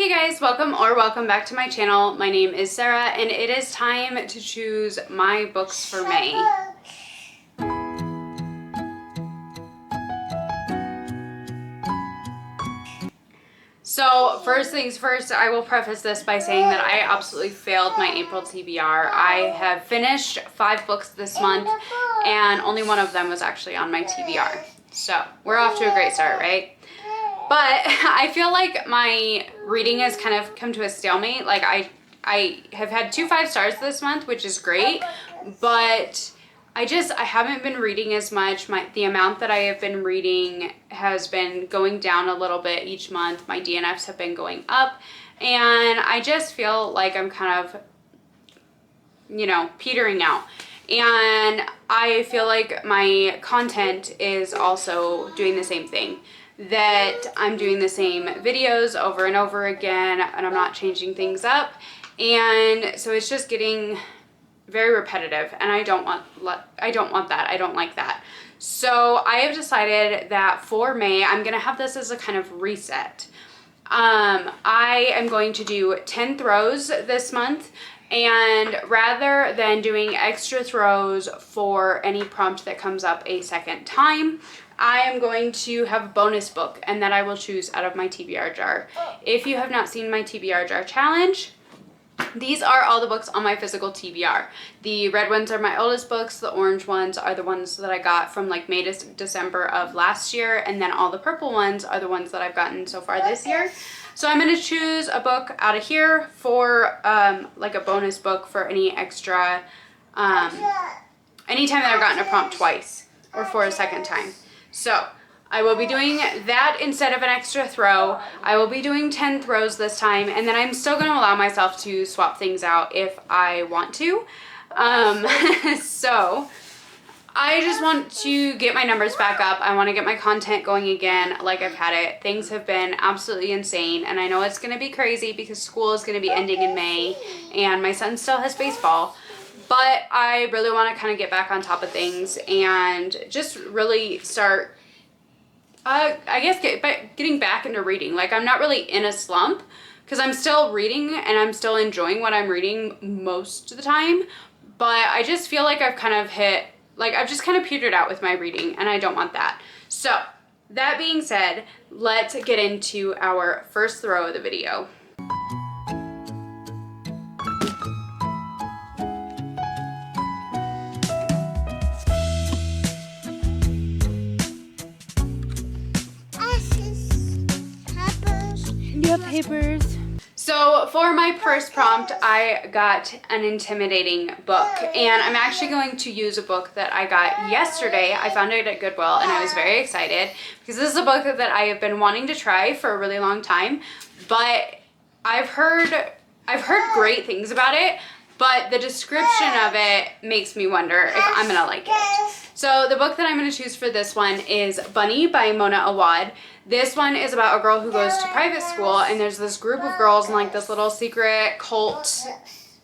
Hey guys, welcome back to my channel. My name is Sarah and it is time to choose my books for May. So first things first, I will preface this by saying that I absolutely failed my April TBR. I have finished 5 books this month and only one of them was actually on my TBR. So we're off to a great start, right? But I feel like my reading has kind of come to a stalemate. Like I have had 2 5-stars this month, which is great, but I haven't been reading as much. The amount that I have been reading has been going down a little bit each month. My DNFs have been going up, and I just feel like I'm kind of, petering out. And I feel like my content is also doing the same thing. That I'm doing the same videos over and over again and I'm not changing things up, and so it's just getting very repetitive, and I don't want that. I don't like that. So I have decided that for May I'm gonna have this as a kind of reset. I am going to do 10 throws this month, and rather than doing extra throws for any prompt that comes up a second time, I am going to have a bonus book, and that I will choose out of my TBR jar. If you have not seen my TBR jar challenge, these are all the books on my physical TBR. The red ones are my oldest books, the orange ones are the ones that I got from like May to December of last year, and then all the purple ones are the ones that I've gotten so far this year. So I'm going to choose a book out of here for like a bonus book for any extra, anytime that I've gotten a prompt twice or for a second time. So I will be doing that instead of an extra throw. I will be doing 10 throws this time, and then I'm still going to allow myself to swap things out if I want to. So I just want to get my numbers back up. I want to get my content going again like I've had it. Things have been absolutely insane, and I know it's going to be crazy because school is going to be ending in May and my son still has baseball. But I really want to kind of get back on top of things and just really start, I guess, getting back into reading. Like, I'm not really in a slump because I'm still reading and I'm still enjoying what I'm reading most of the time. But I just feel like I've kind of I've just kind of petered out with my reading, and I don't want that. So that being said, let's get into our first throw of the video. Papers. So for my first prompt, I got an intimidating book, and I'm actually going to use a book that I got yesterday. I found it at Goodwill and I was very excited because this is a book that I have been wanting to try for a really long time, but I've heard great things about it, but the description of it makes me wonder if I'm gonna like it. So the book that I'm going to choose for this one is Bunny by Mona Awad. This one is about a girl who goes to private school, and there's this group of girls in like this little secret cult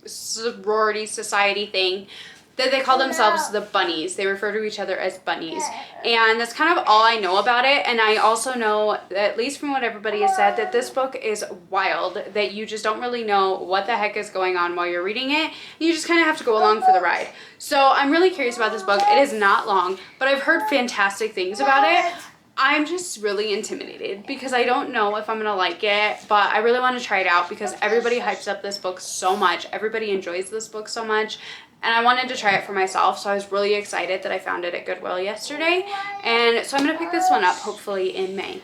sorority society thing that they call themselves the Bunnies. They refer to each other as Bunnies. And that's kind of all I know about it. And I also know, at least from what everybody has said, that this book is wild, that you just don't really know what the heck is going on while you're reading it. You just kind of have to go along for the ride. So I'm really curious about this book. It is not long, but I've heard fantastic things about it. I'm just really intimidated because I don't know if I'm gonna like it, but I really want to try it out because everybody hypes up this book so much. Everybody enjoys this book so much, and I wanted to try it for myself, so I was really excited that I found it at Goodwill yesterday. And so I'm gonna pick this one up hopefully in May.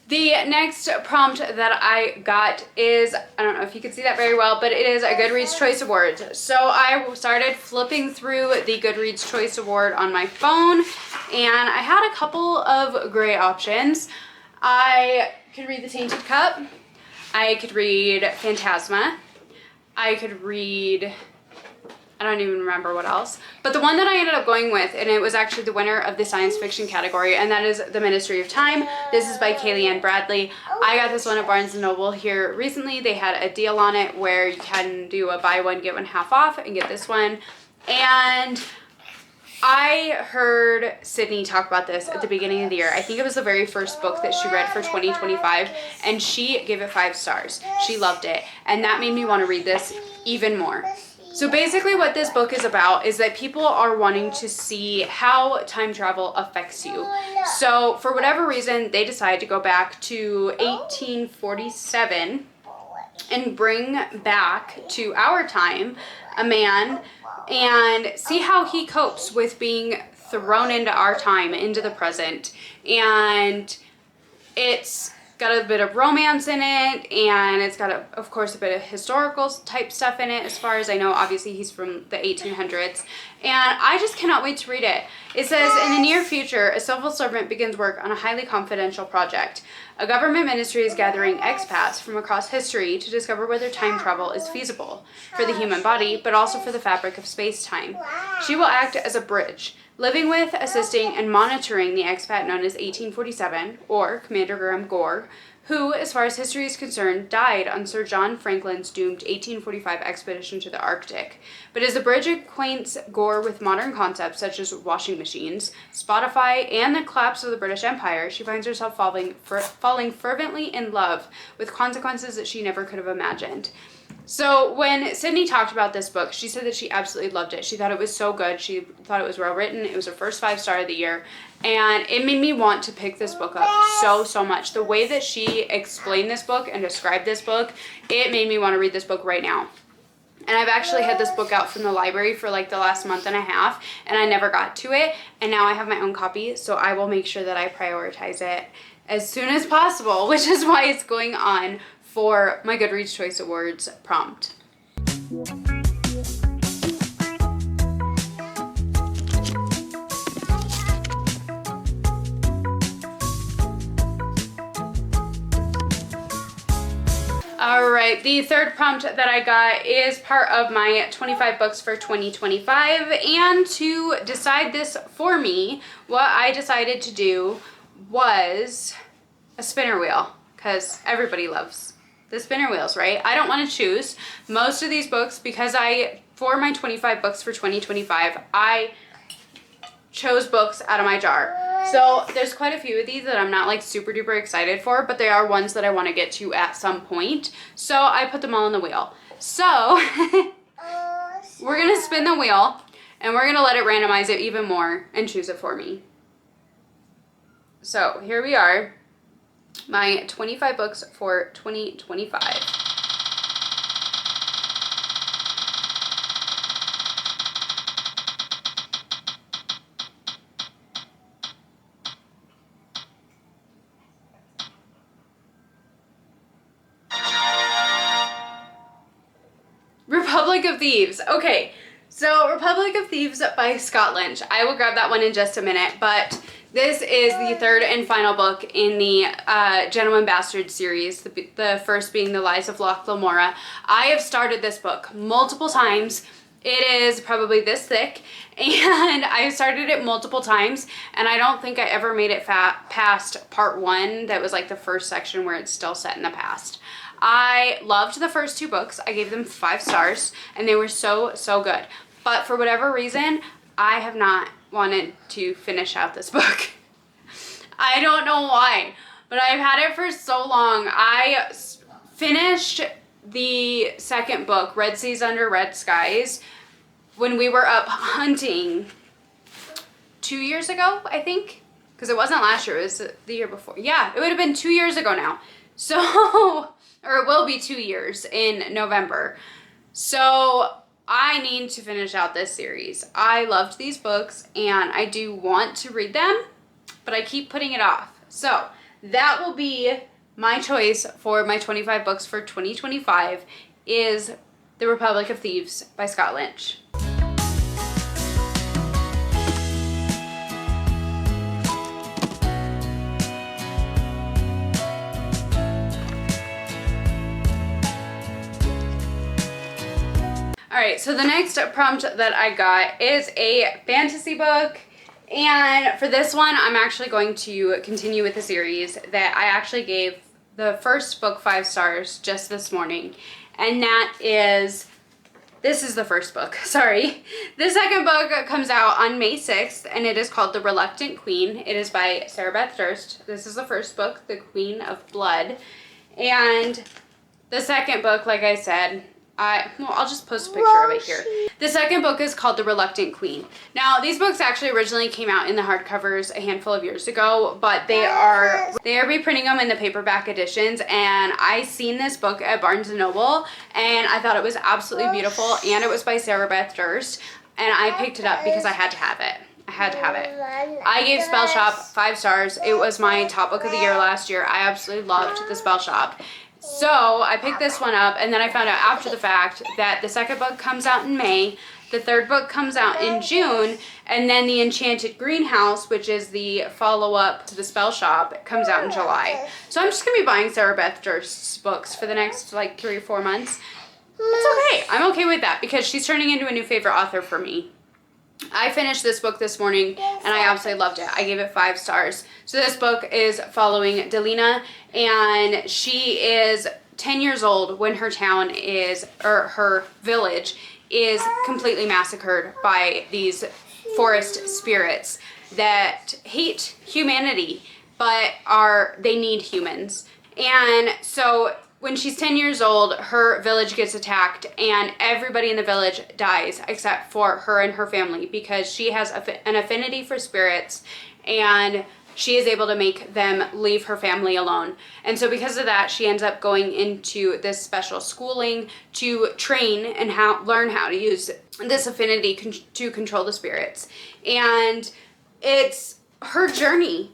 The next prompt that I got is, I don't know if you can see that very well, but it is a Goodreads Choice Awards. So I started flipping through the Goodreads Choice Award on my phone, and I had a couple of great options. I could read The Tainted Cup, I could read Phantasma, I could read I don't even remember what else. But the one that I ended up going with, and it was actually the winner of the science fiction category, and that is The Ministry of Time. This is by Kaylee Ann Bradley. I got this one at Barnes & Noble here recently. They had a deal on it where you can do a buy one, get one half off and get this one. And I heard Sydney talk about this at the beginning of the year. I think it was the very first book that she read for 2025, and she gave it 5 stars. She loved it, and that made me want to read this even more. So basically what this book is about is that people are wanting to see how time travel affects you. So for whatever reason, they decide to go back to 1847 and bring back to our time a man and see how he copes with being thrown into our time, into the present. And it's got a bit of romance in it, and it's got, of course, a bit of historical type stuff in it. As far as I know, obviously he's from the 1800s, and I just cannot wait to read it. It says, in the near future, a civil servant begins work on a highly confidential project. A government ministry is gathering expats from across history to discover whether time travel is feasible for the human body, but also for the fabric of space-time. She will act as a bridge, living with, assisting, and monitoring the expat known as 1847, or Commander Graham Gore, who, as far as history is concerned, died on Sir John Franklin's doomed 1845 expedition to the Arctic. But as the bridge acquaints Gore with modern concepts such as washing machines, Spotify, and the collapse of the British Empire, she finds herself falling fervently in love with consequences that she never could have imagined. So when Sydney talked about this book, she said that she absolutely loved it. She thought it was so good. She thought it was well written. It was her first 5-star of the year. And it made me want to pick this book up so much. The way that she explained this book and described this book, it made me want to read this book right now. And I've actually had this book out from the library for like the last month and a half, and I never got to it. And now I have my own copy, so I will make sure that I prioritize it as soon as possible, which is why it's going on for my Goodreads Choice Awards prompt. All right, the third prompt that I got is part of my 25 books for 2025, and to decide this for me, what I decided to do was a spinner wheel, because everybody loves the spinner wheels, right? I don't want to choose most of these books because for my 25 books for 2025, I chose books out of my jar. So there's quite a few of these that I'm not like super duper excited for, but they are ones that I want to get to at some point. So I put them all in the wheel. So we're going to spin the wheel and we're going to let it randomize it even more and choose it for me. So here we are. My 25 books for 2025. Republic of Thieves. Okay, so Republic of Thieves by Scott Lynch. I will grab that one in just a minute, but this is the third and final book in the Gentleman Bastard series, the first being The Lies of Locke Lamora. I have started this book multiple times. It is probably this thick, and I've started it multiple times, and I don't think I ever made it past part 1. That was like the first section where it's still set in the past. I loved the first 2 books. I gave them 5 stars, and they were so good. But for whatever reason, I have not wanted to finish out this book. I don't know why, but I've had it for so long. I finished the second book, Red Seas Under Red Skies, when we were up hunting 2 years ago, I think, because it wasn't last year, it was the year before. Yeah, it would have been 2 years ago now. So, or it will be 2 years in November. So I need to finish out this series. I loved these books and I do want to read them, but I keep putting it off. So that will be my choice for my 25 books for 2025 is The Republic of Thieves by Scott Lynch. All right, so the next prompt that I got is a fantasy book. And for this one, I'm actually going to continue with the series that I actually gave the first book 5 stars just this morning. And that is, this is the first book, sorry. The second book comes out on May 6th, and it is called The Reluctant Queen. It is by Sarah Beth Durst. This is the first book, The Queen of Blood. And the second book, like I said, I'll just post a picture of it here. The second book is called The Reluctant Queen. Now, these books actually originally came out in the hardcovers a handful of years ago, but they are reprinting them in the paperback editions, and I seen this book at Barnes & Noble, and I thought it was absolutely beautiful, and it was by Sarah Beth Durst, and I picked it up because I had to have it. I had to have it. I gave Spell Shop 5 stars. It was my top book of the year last year. I absolutely loved The Spell Shop. So I picked this one up, and then I found out after the fact that the second book comes out in May, the third book comes out in June, and then The Enchanted Greenhouse, which is the follow-up to The Spell Shop, comes out in July. So I'm just going to be buying Sarah Beth Durst's books for the next like 3 or 4 months. It's okay. I'm okay with that because she's turning into a new favorite author for me. I finished this book this morning, and I absolutely loved it. I gave it 5 stars. So this book is following Delina, and she is 10 years old when her town is, or her village is completely massacred by these forest spirits that hate humanity, but they need humans. And so when she's 10 years old, her village gets attacked, and everybody in the village dies except for her and her family because she has an affinity for spirits, and she is able to make them leave her family alone. And so because of that, she ends up going into this special schooling to train and learn how to use this affinity to control the spirits. And it's her journey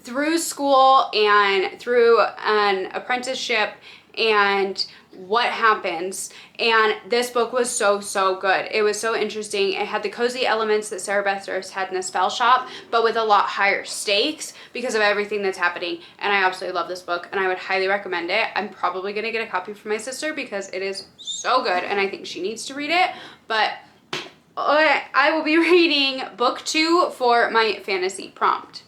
through school and through an apprenticeship and what happens. And this book was so good. It was so interesting. It had the cozy elements that Sarah Beth Durst had in The Spell Shop, but with a lot higher stakes because of everything that's happening. And I absolutely love this book, and I would highly recommend it. I'm probably gonna get a copy for my sister because it is so good, and I think she needs to read it. But I will be reading book 2 for my fantasy prompt.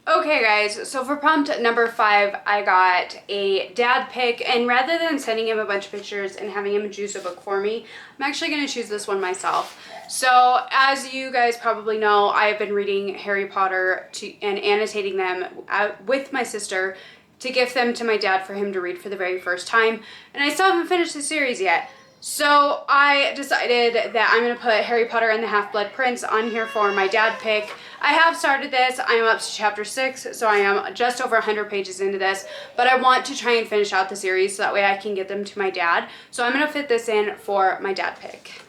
Okay guys, so for prompt number 5, I got a dad pick, and rather than sending him a bunch of pictures and having him choose a book for me, I'm actually going to choose this one myself. So as you guys probably know, I have been reading Harry Potter and annotating them with my sister to gift them to my dad for him to read for the very first time, and I still haven't finished the series yet. So I decided that I'm going to put Harry Potter and the Half-Blood Prince on here for my dad pick. I have started this. I am up to chapter 6, so I am just over 100 pages into this, but I want to try and finish out the series so that way I can get them to my dad. So I'm going to fit this in for my dad pick.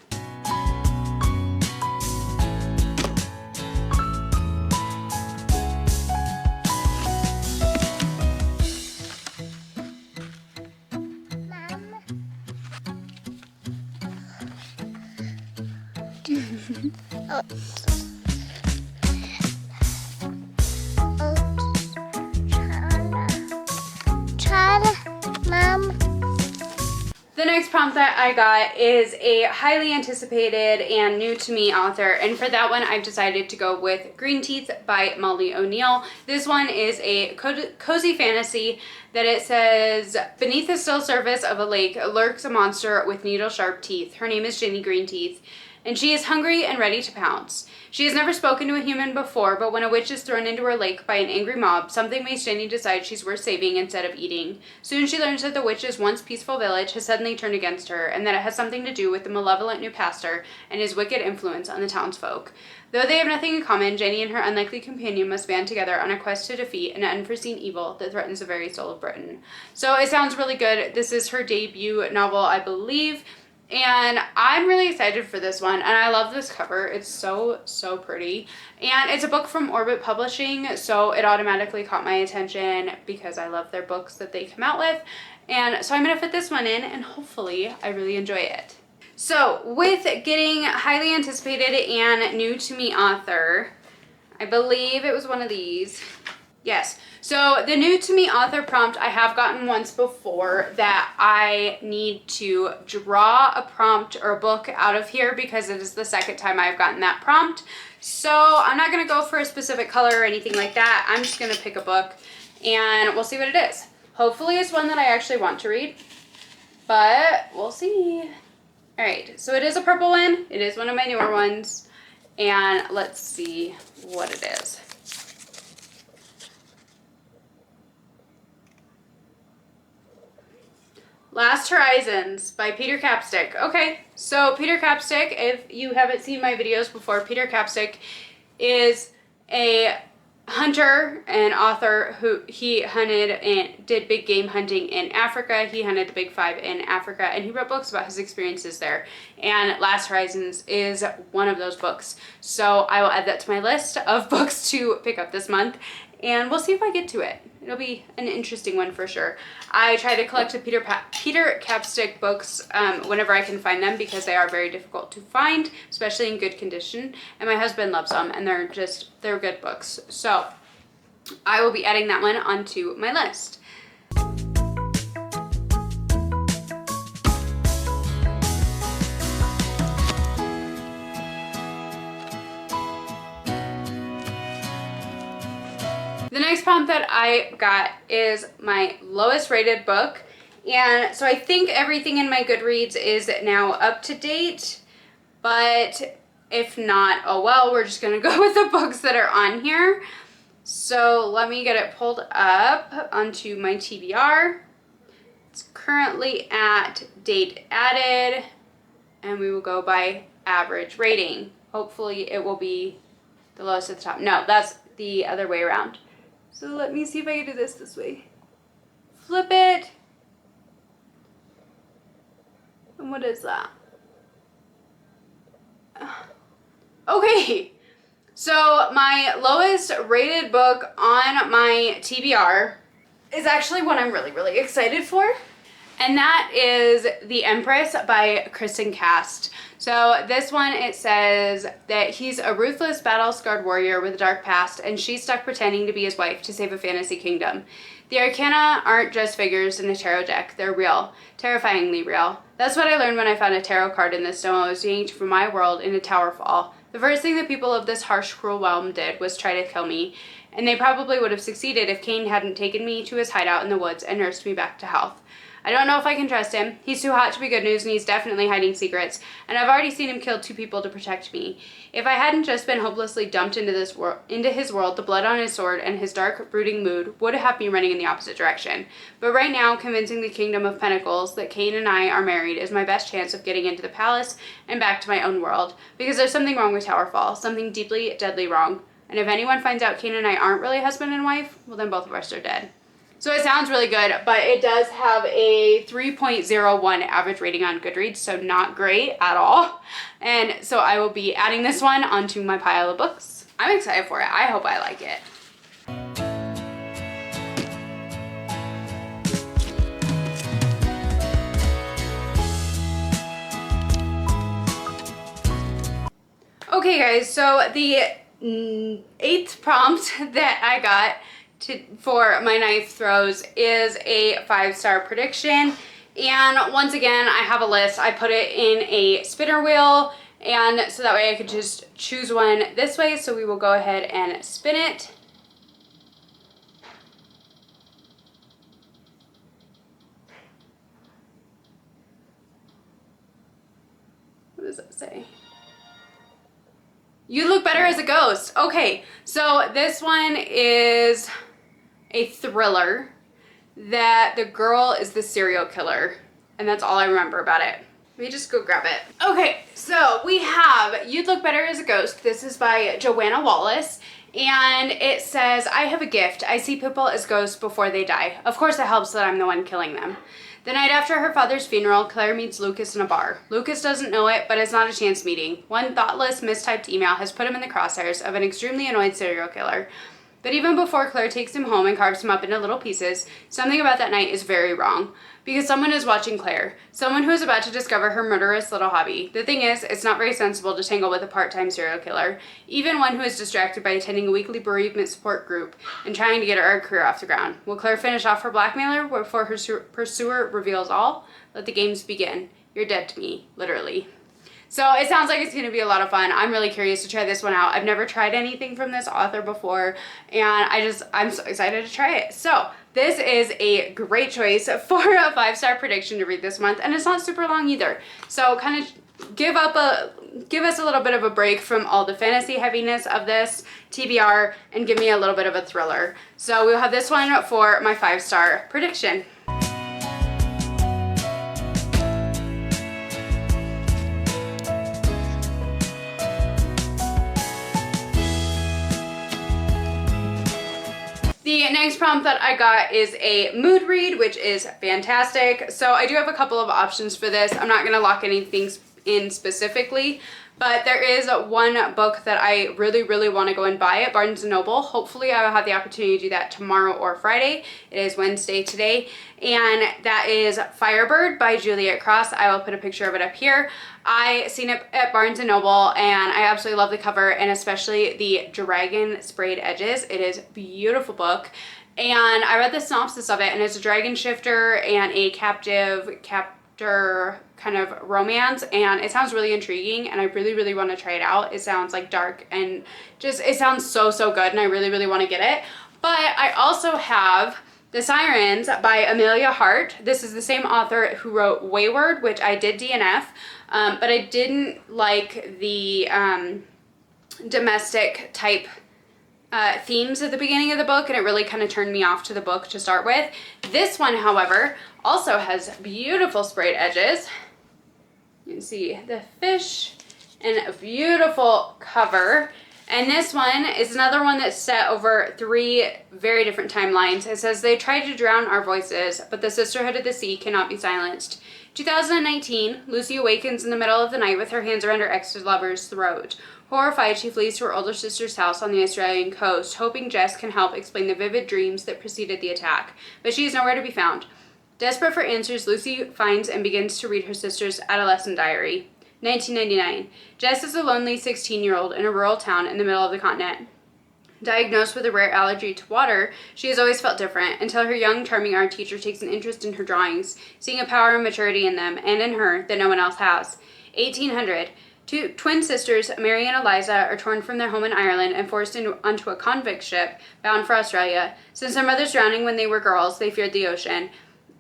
The next prompt that I got is a highly anticipated and new to me author, and for that one I've decided to go with Green Teeth by Molly O'Neill. This one is a cozy fantasy that it says, beneath the still surface of a lake lurks a monster with needle-sharp teeth. Her name is Ginny Greenteeth, and she is hungry and ready to pounce. She has never spoken to a human before, but when a witch is thrown into her lake by an angry mob, something makes Jenny decide she's worth saving instead of eating. Soon she learns that the witch's once peaceful village has suddenly turned against her, and that it has something to do with the malevolent new pastor and his wicked influence on the townsfolk. Though they have nothing in common, Jenny and her unlikely companion must band together on a quest to defeat an unforeseen evil that threatens the very soul of Britain. So it sounds really good. This is her debut novel, I believe. And I'm really excited for this one, and I love this cover. It's so pretty, and it's a book from Orbit Publishing, so it automatically caught my attention because I love their books that they come out with. And so I'm gonna fit this one in, and hopefully I really enjoy it. So with getting highly anticipated and new to me author, I believe it was one of these. Yes. So the new to me author prompt I have gotten once before, that I need to draw a prompt or a book out of here because it is the second time I've gotten that prompt. So I'm not going to go for a specific color or anything like that. I'm just going to pick a book and we'll see what it is. Hopefully it's one that I actually want to read, but we'll see. All right. So it is a purple one. It is one of my newer ones. And let's see what it is. Last Horizons by Peter Capstick. Okay, so Peter Capstick, if you haven't seen my videos before, Peter Capstick is a hunter and author who he hunted and did big game hunting in Africa. He hunted the Big Five in Africa, and he wrote books about his experiences there. And Last Horizons is one of those books. So I will add that to my list of books to pick up this month, and we'll see if I get to it. It'll be an interesting one for sure. I try to collect the Peter Capstick books whenever I can find them because they are very difficult to find, especially in good condition. And my husband loves them, and they're good books. So I will be adding that one onto my list. The next prompt that I got is my lowest rated book. And so I think everything in my Goodreads is now up to date, but if not, oh well, we're just gonna go with the books that are on here. So let me get it pulled up onto my TBR. It's currently at date added, and we will go by average rating. Hopefully it will be the lowest at the top. No, that's the other way around. So let me see if I can do this way. Flip it. And what is that? Okay. So my lowest rated book on my TBR is actually one I'm really excited for. And that is The Empress by Kristen Cast. So this one, it says that he's a ruthless, battle-scarred warrior with a dark past, and she's stuck pretending to be his wife to save a fantasy kingdom. The arcana aren't just figures in a tarot deck. They're real. Terrifyingly real. That's what I learned when I found a tarot card in the stone I was yanked from my world in a tower fall. The first thing the people of this harsh, cruel realm did was try to kill me, and they probably would have succeeded if Cain hadn't taken me to his hideout in the woods and nursed me back to health. I don't know if I can trust him. He's too hot to be good news, and he's definitely hiding secrets, and I've already seen him kill 2 people to protect me. If I hadn't just been hopelessly dumped into his world, the blood on his sword and his dark, brooding mood would have me running in the opposite direction. But right now, convincing the Kingdom of Pentacles that Cain and I are married is my best chance of getting into the palace and back to my own world, because there's something wrong with Towerfall, something deeply, deadly wrong. And if anyone finds out Cain and I aren't really husband and wife, well then both of us are dead. So it sounds really good, but it does have a 3.01 average rating on Goodreads, so not great at all. And so I will be adding this one onto my pile of books. I'm excited for it. I hope I like it. Okay guys, so the 8th prompt that I got for my knife throws is a 5-star prediction, and once again I have a list. I put it in a spinner wheel, and so that way I could just choose one this way. So we will go ahead and spin it. What does that say? You look better as a ghost. Okay, so this one is a thriller that the girl is the serial killer, and that's all I remember about it. Let me just go grab it. Okay, so we have You'd Look Better as a Ghost. This is by Joanna Wallace. And it says, I have a gift. I see people as ghosts before they die. Of course it helps that I'm the one killing them. The night after her father's funeral, Claire meets Lucas in a bar. Lucas doesn't know it, but it's not a chance meeting. One thoughtless, mistyped email has put him in the crosshairs of an extremely annoyed serial killer. But even before Claire takes him home and carves him up into little pieces, something about that night is very wrong. Because someone is watching Claire. Someone who is about to discover her murderous little hobby. The thing is, it's not very sensible to tangle with a part-time serial killer. Even one who is distracted by attending a weekly bereavement support group and trying to get her art career off the ground. Will Claire finish off her blackmailer before her pursuer reveals all? Let the games begin. You're dead to me, literally. So it sounds like it's going to be a lot of fun. I'm really curious to try this one out. I've never tried anything from this author before, and I'm so excited to try it. So this is a great choice for a 5-star prediction to read this month, and it's not super long either. So kind of give us a little bit of a break from all the fantasy heaviness of this TBR and give me a little bit of a thriller. So we'll have this one for my 5-star prediction. The next prompt that I got is a mood read, which is fantastic. So I do have a couple of options for this. I'm not going to lock anything in specifically, but there is one book that I really want to go and buy at Barnes & Noble. Hopefully I will have the opportunity to do that tomorrow or Friday. It is Wednesday today, and that is Firebird by Juliet Cross. I will put a picture of it up here. I seen it at Barnes & Noble, and I absolutely love the cover, and especially the dragon sprayed edges. It is a beautiful book, and I read the synopsis of it, and it's a dragon shifter and a captor kind of romance, and it sounds really intriguing, and I really want to try it out. It sounds like dark and just, it sounds so good, and I really want to get it. But I also have The Sirens by Amelia Hart. This is the same author who wrote Wayward, which I did DNF, but I didn't like the domestic type themes at the beginning of the book, and it really kind of turned me off to the book to start with. This one, however, also has beautiful sprayed edges. You can see the fish and a beautiful cover. And this one is another one that's set over 3 very different timelines. It says, they tried to drown our voices, but the sisterhood of the sea cannot be silenced. 2019, Lucy awakens in the middle of the night with her hands around her ex-lover's throat. Horrified, she flees to her older sister's house on the Australian coast, hoping Jess can help explain the vivid dreams that preceded the attack. But she is nowhere to be found. Desperate for answers, Lucy finds and begins to read her sister's adolescent diary. 1999. Jess is a lonely 16-year-old in a rural town in the middle of the continent. Diagnosed with a rare allergy to water, she has always felt different until her young, charming art teacher takes an interest in her drawings, seeing a power and maturity in them and in her that no one else has. 1800. Two twin sisters, Mary and Eliza, are torn from their home in Ireland and forced onto a convict ship bound for Australia. Since their mother's drowning when they were girls, they feared the ocean.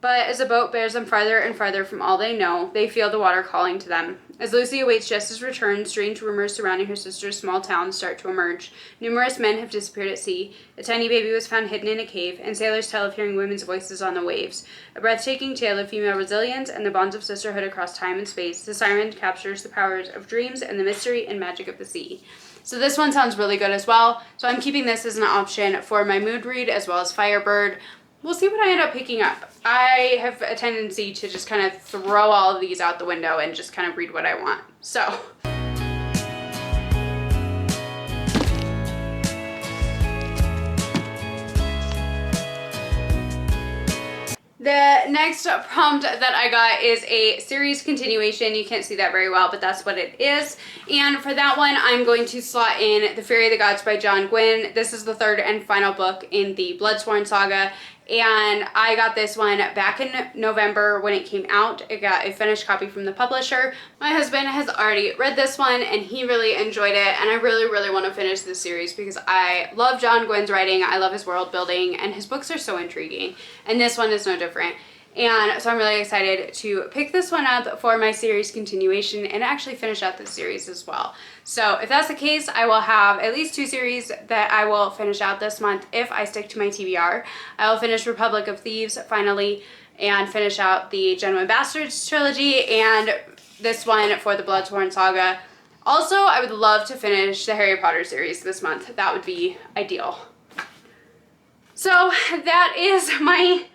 But as the boat bears them farther and farther from all they know, they feel the water calling to them. As Lucy awaits Jess's return, strange rumors surrounding her sister's small town start to emerge. Numerous men have disappeared at sea. A tiny baby was found hidden in a cave, and sailors tell of hearing women's voices on the waves. A breathtaking tale of female resilience and the bonds of sisterhood across time and space, The Siren captures the powers of dreams and the mystery and magic of the sea. So this one sounds really good as well. So I'm keeping this as an option for my mood read as well as Firebird. We'll see what I end up picking up. I have a tendency to just kind of throw all of these out the window and just kind of read what I want. So. The next prompt that I got is a series continuation. You can't see that very well, but that's what it is. And for that one, I'm going to slot in The Fury of the Gods by John Gwynne. This is the 3rd and final book in the Bloodsworn saga. And I got this one back in November when it came out. I got a finished copy from the publisher. My husband has already read this one and he really enjoyed it, and I really want to finish this series because I love John Gwynne's writing, I love his world building, and his books are so intriguing, and this one is no different. And so I'm really excited to pick this one up for my series continuation and actually finish out this series as well. So if that's the case, I will have at least 2 series that I will finish out this month if I stick to my TBR. I will finish Republic of Thieves finally and finish out the Genuine Bastards trilogy and this one for the Bloodborne saga. Also, I would love to finish the Harry Potter series this month. That would be ideal. So that is my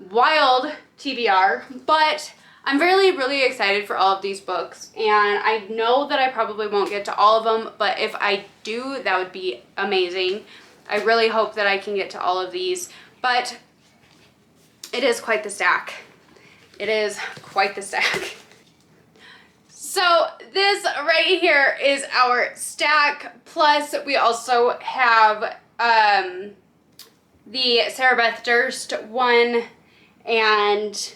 wild TBR, but I'm really excited for all of these books, and I know that I probably won't get to all of them, but if I do, that would be amazing. I really hope that I can get to all of these, but it is quite the stack. It is quite the stack. So this right here is our stack, plus we also have the Sarah Beth Durst one and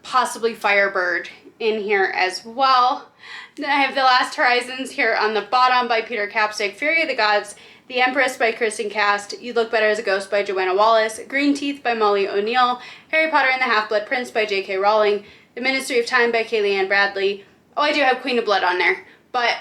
possibly Firebird in here as well. Then I have The Last Horizons here on the bottom by Peter Capstick, Fury of the Gods, The Empress by Kristen Cast, You Look Better as a Ghost by Joanna Wallace, Green Teeth by Molly O'Neill, Harry Potter and the Half-Blood Prince by J.K. Rowling, The Ministry of Time by Kaylee Ann Bradley. Oh, I do have Queen of Blood on there, but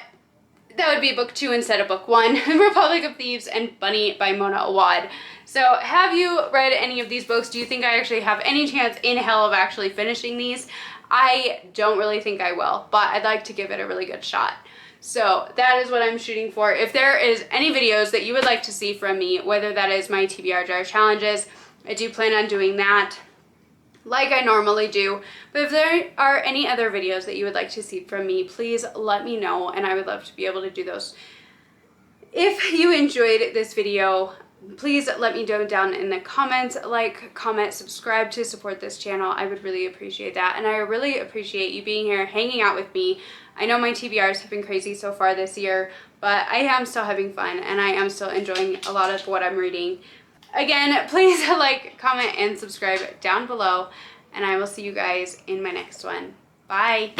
that would be book 2 instead of book 1. Republic of Thieves and Bunny by Mona Awad. So have you read any of these books? Do you think I actually have any chance in hell of actually finishing these? I don't really think I will, but I'd like to give it a really good shot. So that is what I'm shooting for. If there is any videos that you would like to see from me, whether that is my TBR jar challenges, I do plan on doing that like I normally do. But if there are any other videos that you would like to see from me, please let me know, and I would love to be able to do those. If you enjoyed this video, please let me know down in the comments, like, comment, subscribe to support this channel. I would really appreciate that, and I really appreciate you being here, hanging out with me. I know my TBRs have been crazy so far this year, but I am still having fun, and I am still enjoying a lot of what I'm reading. Again, please like, comment, and subscribe down below, and I will see you guys in my next one. Bye!